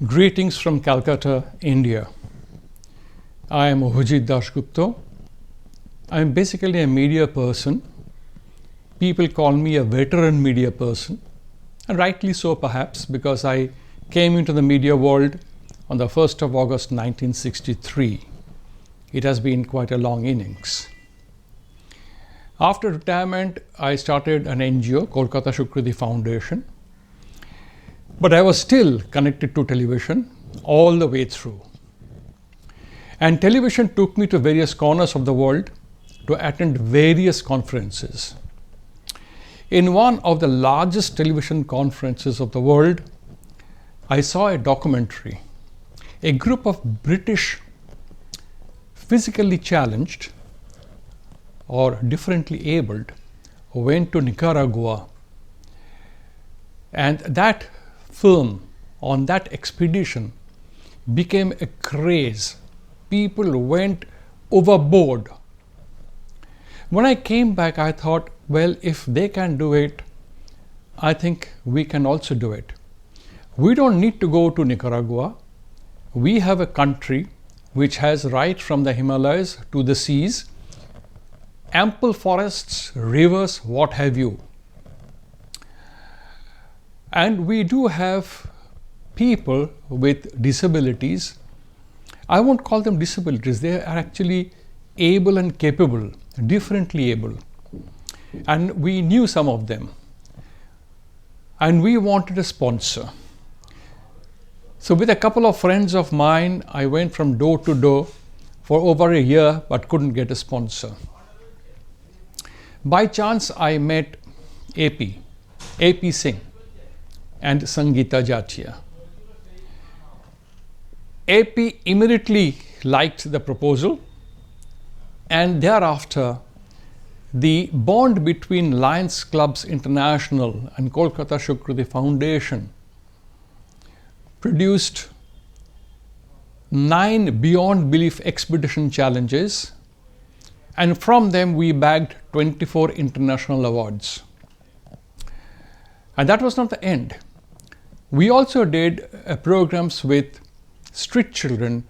Greetings from Calcutta, India. I am Mohajit Dasgupta. I am basically a media person. People call me a veteran media person, and rightly so perhaps, because I came into the media world on the 1st of August 1963. It has been quite a long innings. After retirement, I started an NGO, Kolkata Shukriti Foundation. But I was still connected to television all the way through. And television took me to various corners of the world to attend various conferences. In one of the largest television conferences of the world, I saw a documentary. A group of British physically challenged or differently abled went to Nicaragua, and that film on that expedition became a craze. People went overboard. When I came back, I thought, well, if they can do it, I think we can also do it. We don't need to go to Nicaragua. We have a country which has right from the Himalayas to the seas, ample forests, rivers, what have you. And we do have people with disabilities. I won't call them disabilities. They are actually able and capable, differently able. And we knew some of them. And we wanted a sponsor. So with a couple of friends of mine, I went from door to door for over a year, but couldn't get a sponsor. By chance, I met AP Singh and Sangeeta Jatia. AP immediately liked the proposal, and thereafter the bond between Lions Clubs International and Kolkata Shukriti Foundation produced 9 beyond belief expedition challenges, and from them we bagged 24 international awards. And that was not the end. We also did programs with street children.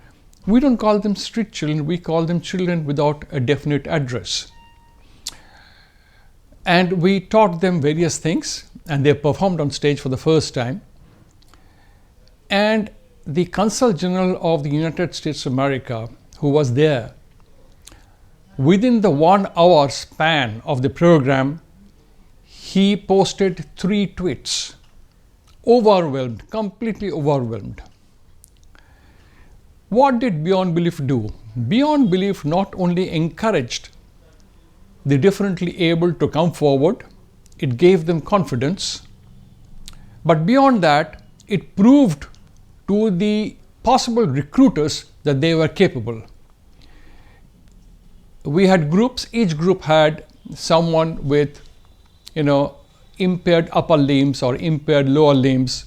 We don't call them street children, we call them children without a definite address. And we taught them various things, and they performed on stage for the first time. And the Consul General of the United States of America, who was there, within the 1 hour span of the program, he posted 3 tweets. Overwhelmed, completely overwhelmed. What did Beyond Belief do? Beyond Belief not only encouraged the differently able to come forward, it gave them confidence, but beyond that, it proved to the possible recruiters that they were capable. We had groups, each group had someone with, impaired upper limbs or impaired lower limbs,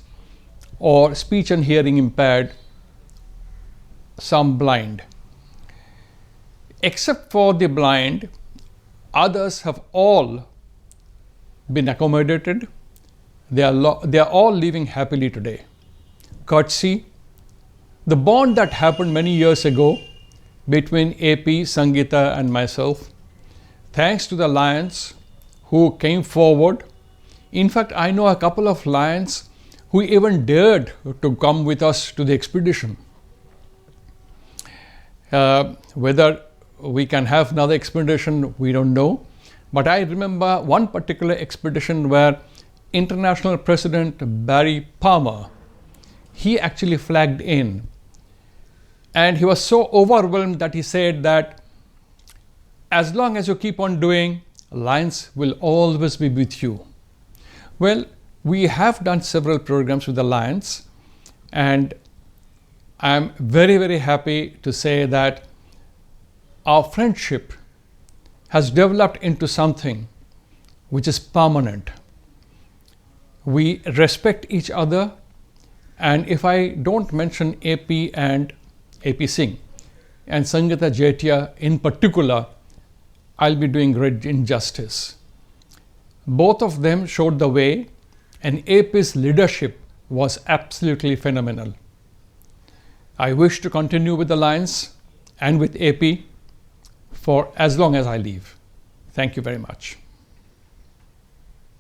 or speech and hearing impaired, some blind. Except for the blind, others have all been accommodated. They are all living happily today. Courtesy, the bond that happened many years ago between AP, Sangeeta and myself, thanks to the Lions who came forward. In fact, I know a couple of Lions who even dared to come with us to the expedition. Whether we can have another expedition, we don't know. But I remember one particular expedition where International President Barry Palmer, he actually flagged in. And he was so overwhelmed that he said that as long as you keep on doing, Lions will always be with you. Well, we have done several programs with the Lions, and I'm very, very happy to say that our friendship has developed into something which is permanent. We respect each other, and if I don't mention AP and AP Singh and Sangeeta Jatia in particular, I'll be doing great injustice. Both of them showed the way, and AP's leadership was absolutely phenomenal. I wish to continue with Alliance and with AP for as long as I live. Thank you very much.